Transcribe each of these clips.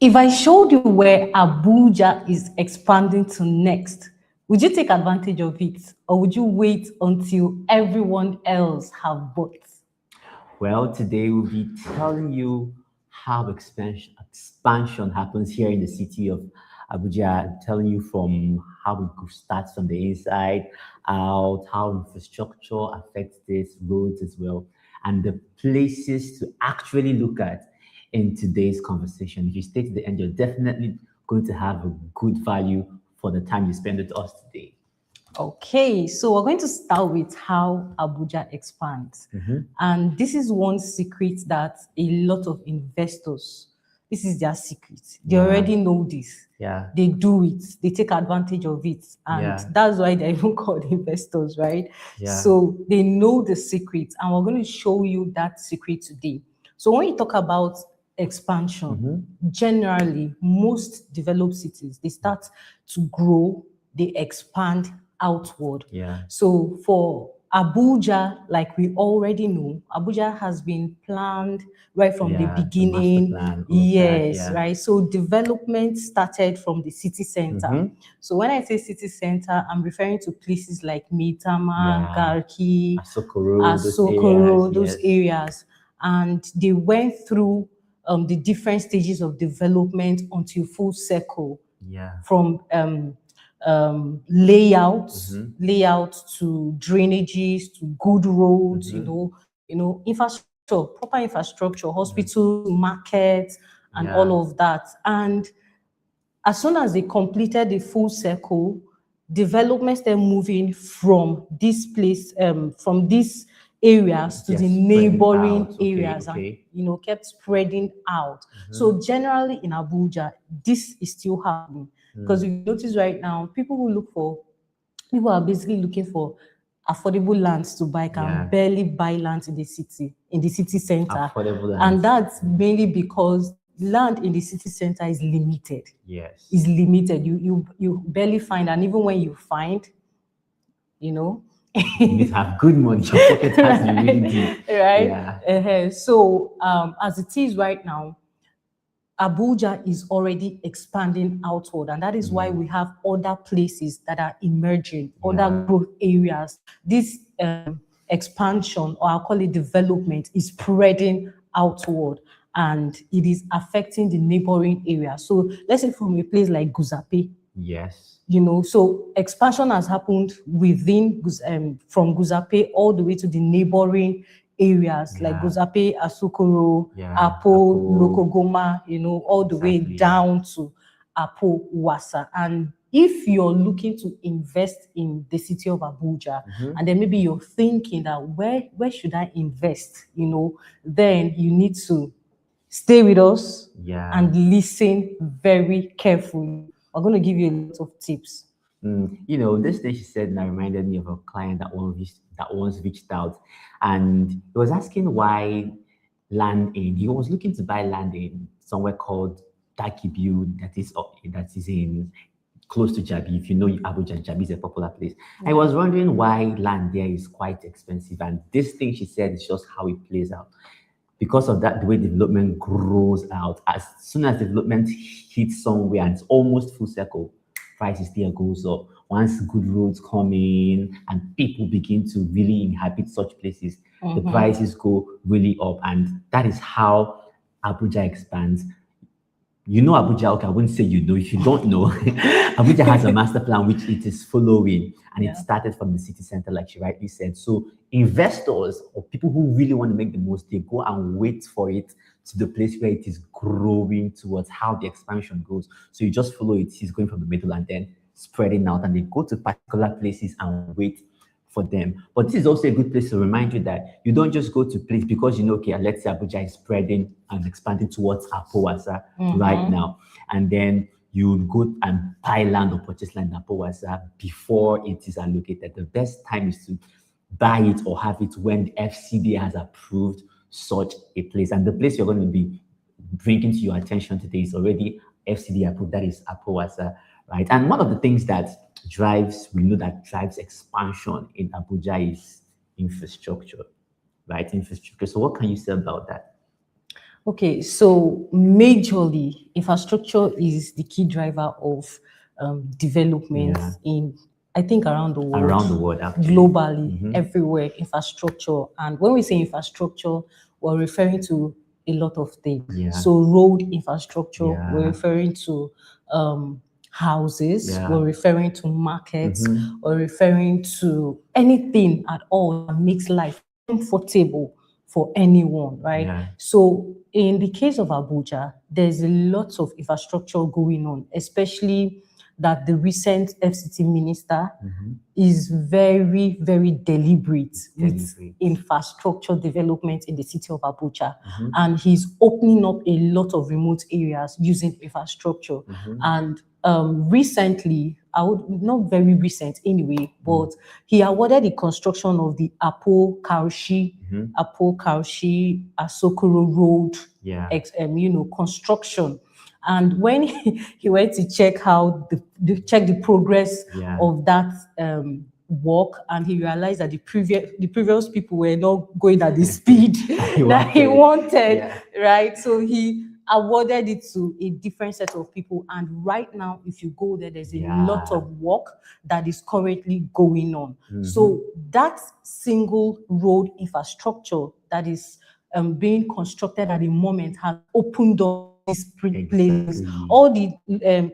If I showed you where Abuja is expanding to next, would you take advantage of it, or would you wait until everyone else have bought? Well, today we'll be telling you how expansion happens here in the city of Abuja, telling you from how it starts from the inside out, how infrastructure affects this, roads as well, and the places to actually look at in today's conversation. If you stay to the end, you're definitely going to have a good value for the time you spend with us today. Okay, so we're going to start with how Abuja expands. And this is one secret that a lot of investors, this is their secret. They already know this. Yeah. They do it, they take advantage of it. And that's why they're even called investors, right? Yeah. So they know the secret, and we're going to show you that secret today. So when you talk about expansion, generally, most developed cities, they start to grow, they expand outward. Yeah. So for Abuja, like we already know, Abuja has been planned right from the Yeah, the beginning. master plan, all of that, Yes, yeah. right. So development started from the city center. So when I say city center, I'm referring to places like Maitama, Garki, Asokoro, those Asokoro, areas, those yes. areas. And they went through the different stages of development until full circle. Yeah. From layout to drainages to good roads, infrastructure, proper infrastructure, hospitals, markets, and all of that. And as soon as they completed the full circle, development started moving from this place, from these areas to the neighboring areas, and kept spreading out. So generally in Abuja, this is still happening, because you notice right now, people are basically looking for affordable lands to buy, can barely buy land in the city center. And that's mainly because land in the city center is limited. Yes. Is limited. You barely find, and even when you find, you need to have good money. Your pocket has to be really deep. Right? Yeah. So as it is right now, Abuja is already expanding outward, and that is why we have other places that are emerging, other growth areas. This expansion, or I'll call it development, is spreading outward, and it is affecting the neighboring areas. So let's say from a place like Guzape. Yes. So expansion has happened within, from Guzape all the way to the neighboring areas like Guzape, Asukoro, Apo, Lokogoma, all the way down to Apo, Wasa. And if you're looking to invest in the city of Abuja, and then maybe you're thinking that where should I invest, then you need to stay with us and listen very carefully. I'm going to give you a lot of tips. This thing she said now reminded me of a client that once reached out, and he was asking why he was looking to buy land in somewhere called Dakibu, that is in close to Jabi. If you know Abuja, Jabi is a popular place. I was wondering why land there is quite expensive, and this thing she said is just how it plays out. Because of that, the way development grows out, as soon as development hits somewhere and it's almost full circle, prices there goes up. Once good roads come in and people begin to really inhabit such places, the prices go really up. And that is how Abuja expands. Abuja, okay, I wouldn't say if you don't know, Abuja has a master plan which it is following, and it started from the city center, like she rightly said. So investors or people who really want to make the most, they go and wait for it to the place where it is growing towards how the expansion goes. So you just follow it, it's going from the middle and then spreading out, and they go to particular places and wait for them. But this is also a good place to remind you that you don't just go to place because okay, let's say Abuja is spreading and expanding towards Apowasa right now, and then you go and buy land or purchase land in Apowasa before it is allocated. The best time is to buy it or have it when the FCD has approved such a place, and the place you're going to be bringing to your attention today is already FCD approved. That is Apowasa, right? And one of the things that drives expansion in Abuja is infrastructure, right? Infrastructure. So what can you say about that? Okay, so majorly, infrastructure is the key driver of development Yeah. in, I think, around the world, Around the world, actually. globally, everywhere, infrastructure. And when we say infrastructure, we're referring to a lot of things. Yeah. So road infrastructure, we're Yeah. referring to houses, Yeah. we're referring to markets, we're referring to anything at all that makes life comfortable for anyone, right? Yeah. So in the case of Abuja, there's a lot of infrastructure going on, especially that the recent FCT minister is very, very deliberate with Deliberate. infrastructure development in the city of Abuja. And he's opening up a lot of remote areas using infrastructure. And recently, I would not very recent anyway, but he awarded the construction of the Apo Kaushi Asokoro Road, Yeah. construction. And when he went to check how check the progress Yeah. of that work, and he realized that the previous people were not going at the speed that he wanted, Yeah. right? So he awarded it to a different set of people. And right now, if you go there, there's a lot Yeah. of work that is currently going on. So that single road infrastructure that is being constructed at the moment has opened up these places, Exactly. all the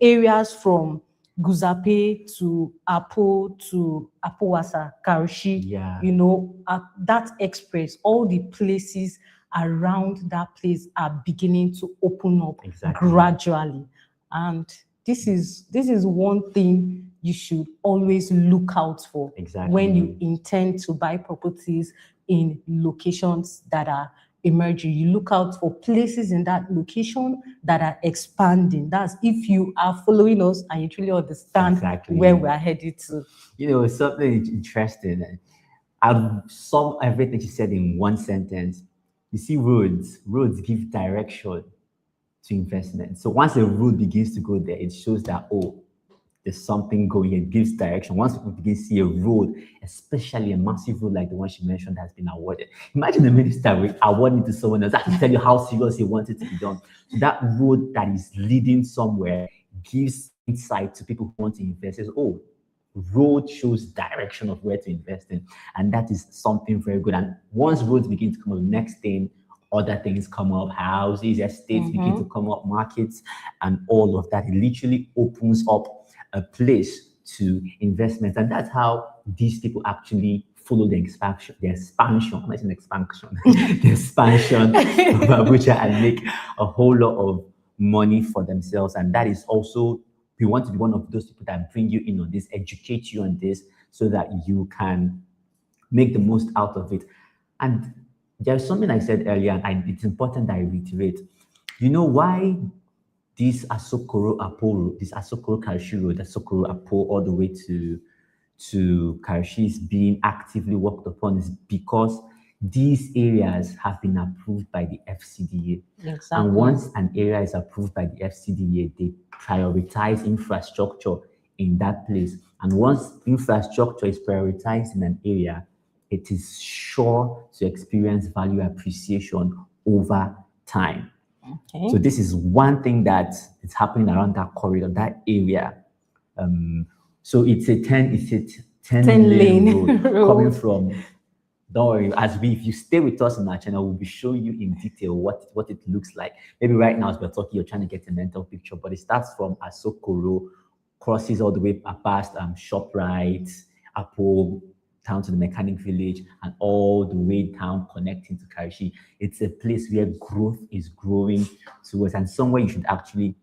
areas from Guzape to Apo to Apowasa, Karushi, Yeah. that express, all the places around that place are beginning to open up Exactly. gradually. And this is one thing you should always look out for when you intend to buy properties in locations that are emerging. You look out for places in that location that are expanding. That's if you are following us and you truly understand where we are headed to. Something interesting. I've summed everything she said in one sentence. You see, roads give direction to investment. So once a road begins to go there, it shows that, oh, there's something going, it gives direction. Once people begin to see a road, especially a massive road like the one she mentioned has been awarded. Imagine the minister will award it to someone else. I can tell you how serious he wants it to be done. So that road that is leading somewhere gives insight to people who want to invest. Says, oh, road shows direction of where to invest in. And that is something very good. And once roads begin to come up, next thing, other things come up, houses, estates begin to come up, markets, and all of that. It literally opens up a place to investment. And that's how these people actually follow the expansion, not an expansion, the expansion of Abuja and make a whole lot of money for themselves. And that is also, we want to be one of those people that bring you in on this, educate you on this, so that you can make the most out of it. And there's something I said earlier, and it's important that I reiterate. You know why this Asokoro Karishi Road, Asokoro Apo, all the way to Karishi is being actively worked upon is because these areas have been approved by the FCDA. Exactly. And once an area is approved by the FCDA, they prioritize infrastructure in that place. And once infrastructure is prioritized in an area, it is sure to experience value appreciation over time. Okay. So this is one thing that is happening around that corridor, that area. So it's a 10 lane road coming from. Don't worry, if you stay with us on our channel, we'll be showing you in detail what it looks like. Maybe right now as we're talking, you're trying to get a mental picture, but it starts from Asokoro, crosses all the way past ShopRite, Apple, down to the mechanic village, and all the way down connecting to Karishi. It's a place where growth is growing towards, and somewhere you should actually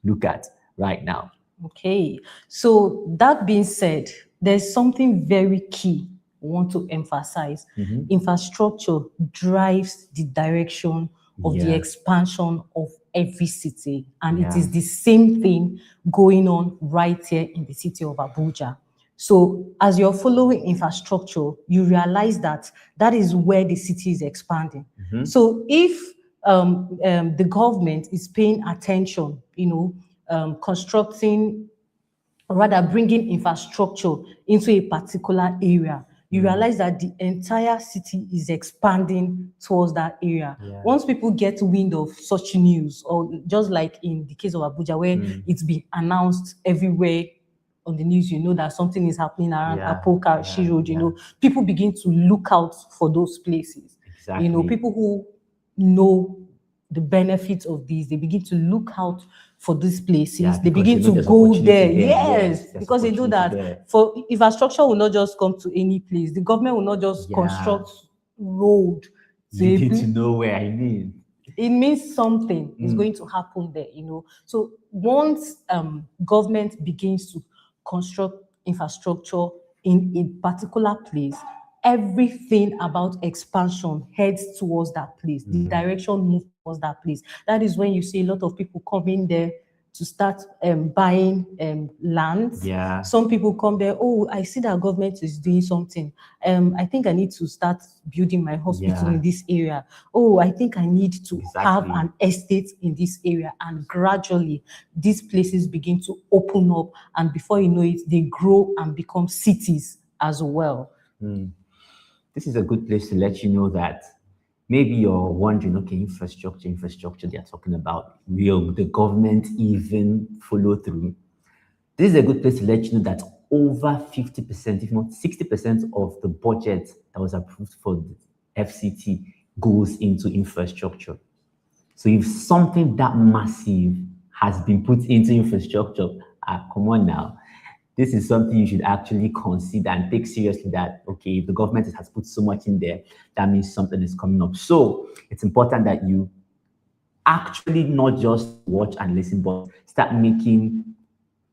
look at right now. Okay, so that being said, there's something very key I want to emphasize. Infrastructure drives the direction of the expansion of every city, and it is the same thing going on right here in the city of Abuja. So as you're following infrastructure, you realize that that is where the city is expanding. So if the government is paying attention, constructing, or rather bringing infrastructure into a particular area, you realize that the entire city is expanding towards that area. Yeah. Once people get wind of such news, or just like in the case of Abuja, where it's been announced everywhere on the news, you know that something is happening around Apoka, Shiroj, you know, people begin to look out for those places. Exactly. You know, people who know the benefits of these, they begin to look out for these places. They begin to go there. Yes, because they know that for infrastructure will not just come to any place. The government will not just construct road. You need to know where I mean. It means something is going to happen there, you know. So once government begins to construct infrastructure in a particular place, everything about expansion heads towards that place. The direction moves towards that place. That is when you see a lot of people coming there to start buying land. Yeah. Some people come there, oh, I see that government is doing something. I think I need to start building my hospital in this area. Oh, I think I need to have an estate in this area. And gradually, these places begin to open up. And before you know it, they grow and become cities as well. This is a good place to let you know that maybe you're wondering, okay, infrastructure they're talking about, will the government even follow through? This is a good place to let you know that over 50%, if not 60% of the budget that was approved for the FCT goes into infrastructure. So if something that massive has been put into infrastructure, come on now, this is something you should actually consider and take seriously, that, okay, if the government has put so much in there, that means something is coming up. So it's important that you actually not just watch and listen, but start making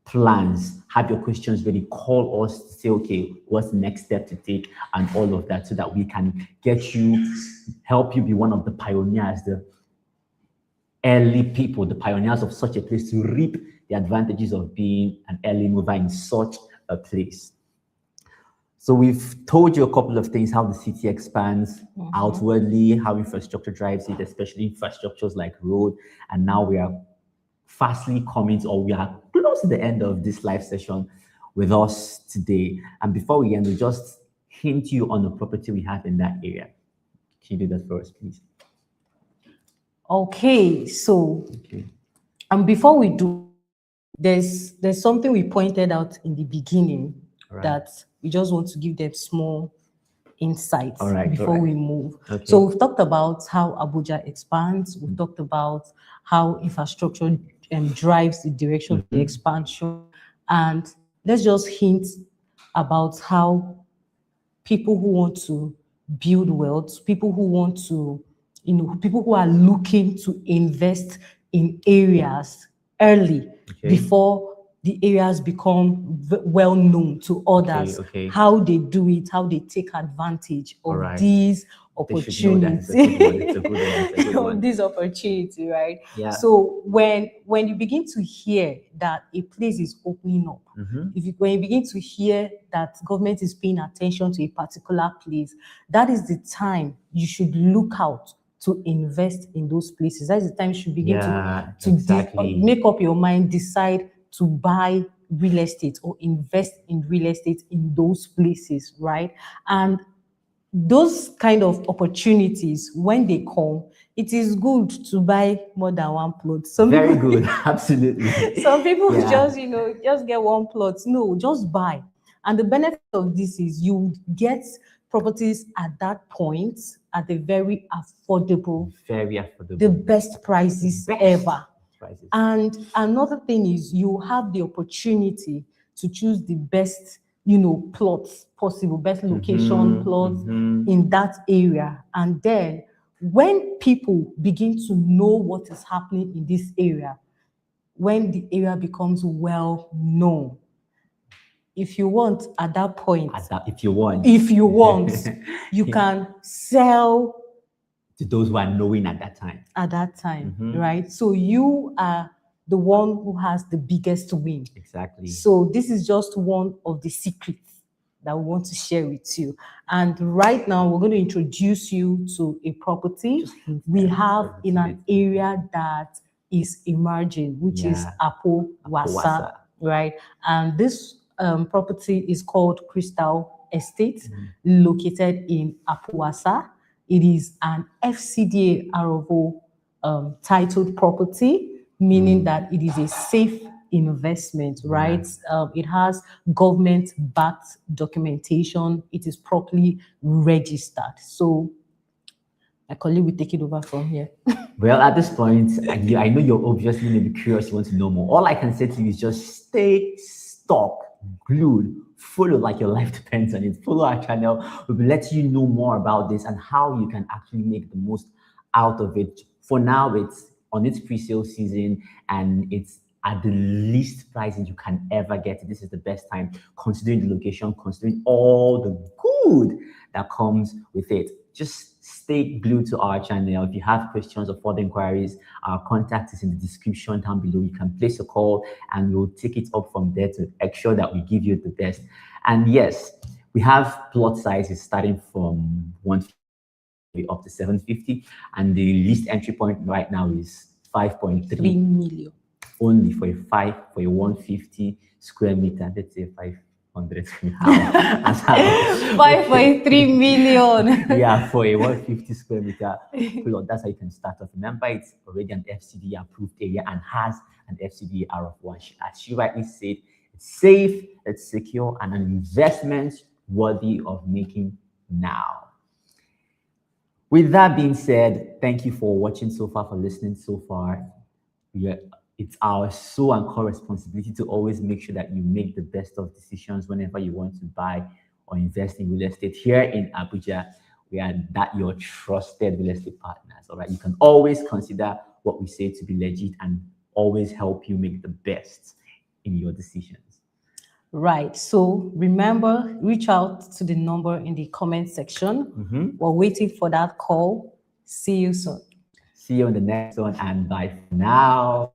plans, have your questions ready, call us to say, okay, what's the next step to take, and all of that, so that we can help you be one of the pioneers, the early people, the pioneers of such a place, to reap the advantages of being an early mover in such a place. So we've told you a couple of things, how the city expands outwardly, how infrastructure drives it, especially infrastructures like road. And now we are fastly coming to, or we are close to the end of this live session with us today. And before we end, we'll just hint you on the property we have in that area. Can you do that for us, please? Okay, so and before we do, there's something we pointed out in the beginning that we just want to give them small insights before we move. So we've talked about how Abuja expands. We've talked about how infrastructure drives the direction of the expansion. And let's just hint about how people who want to build wealth, people who want to, you know, people who are looking to invest in areas early before the areas become well known to others, how they do it, how they take advantage of these opportunities. These opportunities, right? Yeah. So when you begin to hear that a place is opening up, when you begin to hear that government is paying attention to a particular place, that is the time you should look out to invest in those places. That's the time you should begin to make up your mind, decide to buy real estate or invest in real estate in those places, right? And those kind of opportunities, when they come, it is good to buy more than one plot. Very good, absolutely. Some people just get one plot. No, just buy. And the benefit of this is you get properties at that point at a very affordable, the best prices ever. And another thing is you have the opportunity to choose the best, plots possible, best location plots in that area. And then when people begin to know what is happening in this area, when the area becomes well known, if you want at that point, if you want, you can sell to those who are knowing at that time. Right? So you are the one who has the biggest win. Exactly. So this is just one of the secrets that we want to share with you. And right now we're going to introduce you to a property we have in an area that is emerging, which is Apo Wasa, right? And this property is called Crystal estate located in Apuasa. It is an FCDA ROO titled property, meaning that it is a safe investment, right? It has government-backed documentation. It is properly registered. So my colleague will take it over from here. Well, at this point, I know you're obviously maybe curious, you want to know more. All I can say to you is just stay stuck, glued, follow like your life depends on it. Follow our channel. We'll be letting you know more about this and how you can actually make the most out of it. For now, it's on its pre-sale season and it's at the least prices you can ever get. This is the best time, considering the location, considering all the good that comes with it. Just stay glued to our channel. If you have questions or further inquiries, our contact is in the description down below. You can place a call and we'll take it up from there to ensure that we give you the best. And yes, we have plot sizes starting from 150 up to 750, and the least entry point right now is 5.3 million. Only for a 150 square meter, let's say 500 square meter. 5.3 million. Yeah, for a 150 square meter plot, that's how you can start off. Remember, it's already an FCD approved area and has an FCD RF1. As she rightly said, it's safe, it's secure, and an investment worthy of making now. With that being said, thank you for watching so far, for listening so far. It's our sole and core responsibility to always make sure that you make the best of decisions whenever you want to buy or invest in real estate. Here in Abuja, we are your trusted real estate partners. All right, you can always consider what we say to be legit and always help you make the best in your decisions. Right. So remember, reach out to the number in the comment section. We're waiting for that call. See you soon. See you on the next one, and bye for now.